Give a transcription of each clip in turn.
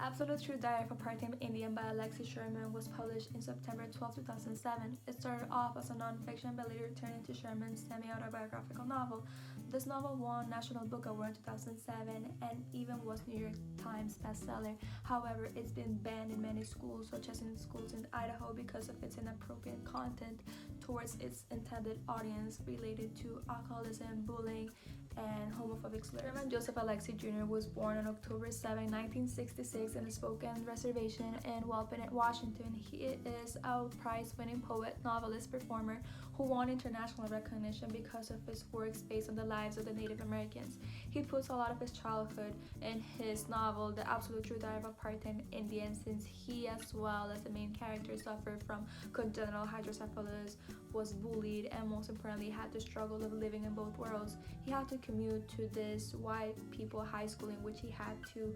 Absolute True Diary of a Part-Time Indian by Alexi Sherman was published in September 12, 2007. It started off as a non-fiction but later turned into Sherman's semi-autobiographical novel. This novel won National Book Award in 2007 and even was New York Times bestseller. However, it's been banned in many schools, such as in schools in Idaho, because of its inappropriate content towards its intended audience related to alcoholism, bullying, and homophobic slurs. Sherman Joseph Alexi Jr. was born on October 7, 1966 in a Spokane reservation in Wapanet, Washington. He is a prize-winning poet, novelist, performer who won international recognition because of his works based on the lives of the Native Americans. He puts a lot of his childhood in his novel, The Absolute True Diary of a Part-Time Indian, since he, as well as the main character, suffered from congenital hydrocephalus, was bullied, and most importantly had the struggle of living in both worlds. He had to commute to this white people high school in which he had to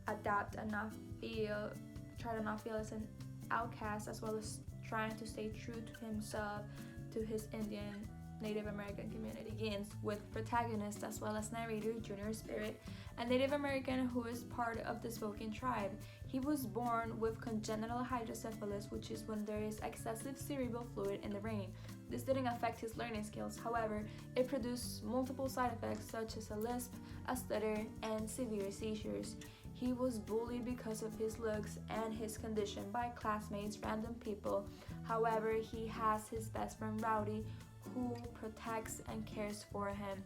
adapt and try to not feel as an outcast, as well as trying to stay true to himself, to his Indian Native American community. Begins with protagonist as well as narrator Junior Spirit, a Native American who is part of the Spokane tribe. He was born with congenital hydrocephalus, which is when there is excessive cerebral fluid in the brain. This didn't affect his learning skills, however, it produced multiple side effects such as a lisp, a stutter, and severe seizures. He was bullied because of his looks and his condition by classmates, random people. However, he has his best friend Rowdy, who protects and cares for him.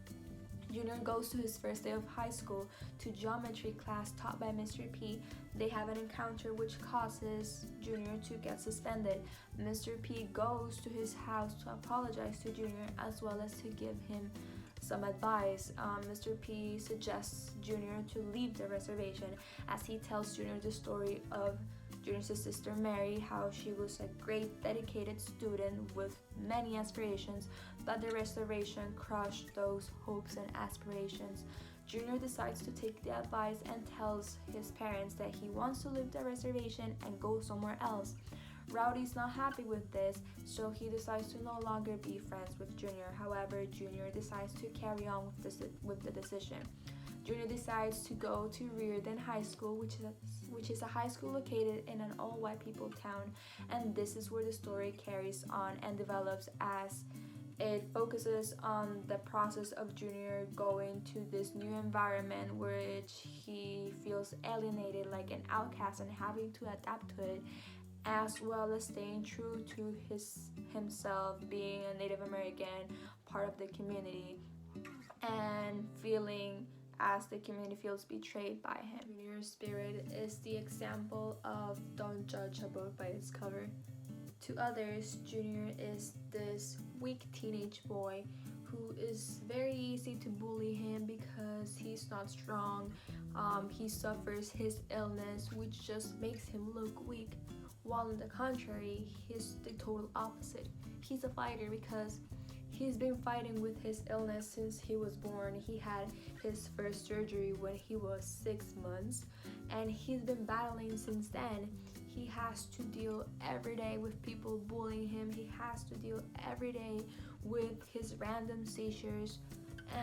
Junior goes to his first day of high school to geometry class taught by Mr. P. They have an encounter which causes Junior to get suspended. Mr. P goes to his house to apologize to Junior as well as to give him some advice. Mr. P suggests Junior to leave the reservation as he tells Junior the story of Junior's sister Mary, how she was a great dedicated student with many aspirations, but the reservation crushed those hopes and aspirations. Junior decides to take the advice and tells his parents that he wants to leave the reservation and go somewhere else. Rowdy's not happy with this, so he decides to no longer be friends with Junior. However, Junior decides to carry on with the decision. Junior decides to go to Reardon High School, which is a high school located in an all-white people town, and this is where the story carries on and develops as it focuses on the process of Junior going to this new environment which he feels alienated like an outcast and having to adapt to it, as well as staying true to himself, being a Native American, part of the community, and feeling as the community feels betrayed by him. Junior Spirit is the example of don't judge a book by its cover. To others, Junior is this weak teenage boy who is very easy to bully him because he's not strong. He suffers his illness, which just makes him look weak. While on the contrary, he's the total opposite. He's a fighter because he's been fighting with his illness since he was born. He had his first surgery when he was 6 months, and he's been battling since then. He has to deal every day with people bullying him. He has to deal every day with his random seizures.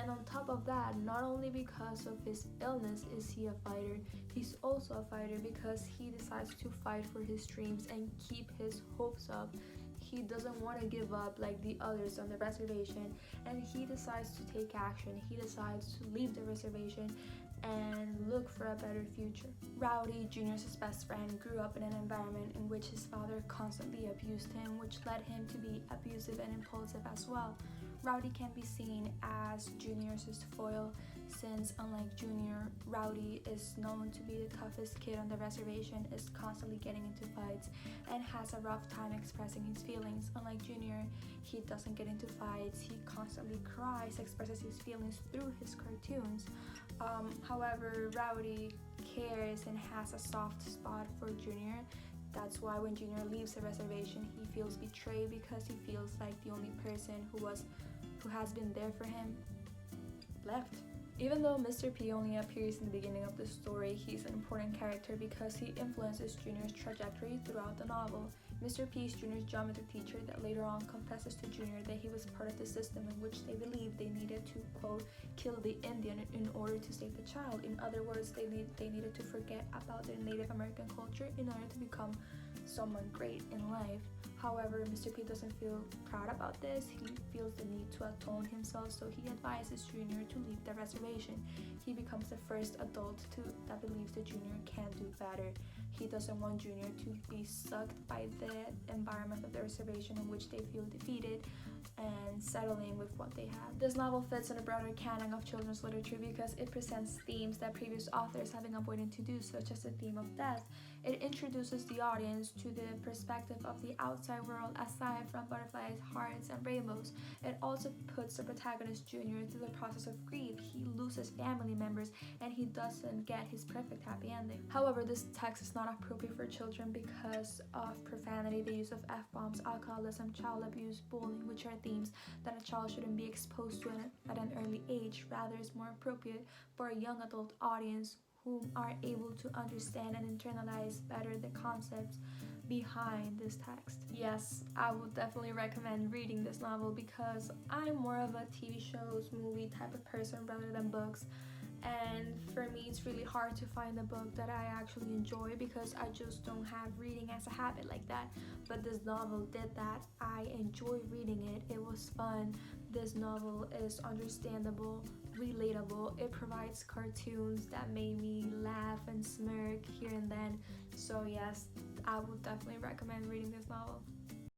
And on top of that, not only because of his illness is he a fighter, he's also a fighter because he decides to fight for his dreams and keep his hopes up. He doesn't want to give up like the others on the reservation, and he decides to take action. He decides to leave the reservation and look for a better future. Rowdy, Junior's best friend, grew up in an environment in which his father constantly abused him, which led him to be abusive and impulsive as well. Rowdy can be seen as Junior's foil, since unlike Junior, Rowdy is known to be the toughest kid on the reservation, is constantly getting into fights, and has a rough time expressing his feelings. Unlike Junior, he doesn't get into fights, he constantly cries, expresses his feelings through his cartoons. However, Rowdy cares and has a soft spot for Junior. That's why when Junior leaves the reservation, he feels betrayed because he feels like the only person who has been there for him left. Even though Mr. P only appears in the beginning of the story, he's an important character because he influences Junior's trajectory throughout the novel. Mr. Peace Jr.'s geometry teacher that later on confesses to Junior that he was part of the system in which they believed they needed to, quote, kill the Indian in order to save the child. In other words, they needed to forget about their Native American culture in order to become someone great in life. However, Mr. P doesn't feel proud about this. He feels the need to atone himself, so he advises Junior to leave the reservation. He becomes the first adult that believes that Junior can do better. He doesn't want Junior to be sucked by the environment of the reservation in which they feel defeated and settling with what they have. This novel fits in a broader canon of children's literature because it presents themes that previous authors have been avoiding to do, such as the theme of death. It introduces the audience to the perspective of the outside world aside from butterflies, hearts, and rainbows. It also puts the protagonist Junior through the process of grief. He loses family members and he doesn't get his perfect happy ending. However, this text is not appropriate for children because of profanity, the use of F-bombs, alcoholism, child abuse, bullying, which are themes that a child shouldn't be exposed to at an early age. Rather, it's more appropriate for a young adult audience who are able to understand and internalize better the concepts behind this text. Yes, I would definitely recommend reading this novel because I'm more of a TV shows, movie type of person rather than books. And for me, it's really hard to find a book that I actually enjoy because I just don't have reading as a habit like that. But this novel did that. I enjoy reading it. It was fun. This novel is understandable, relatable. It provides cartoons that made me laugh and smirk here and then. So yes, I would definitely recommend reading this novel.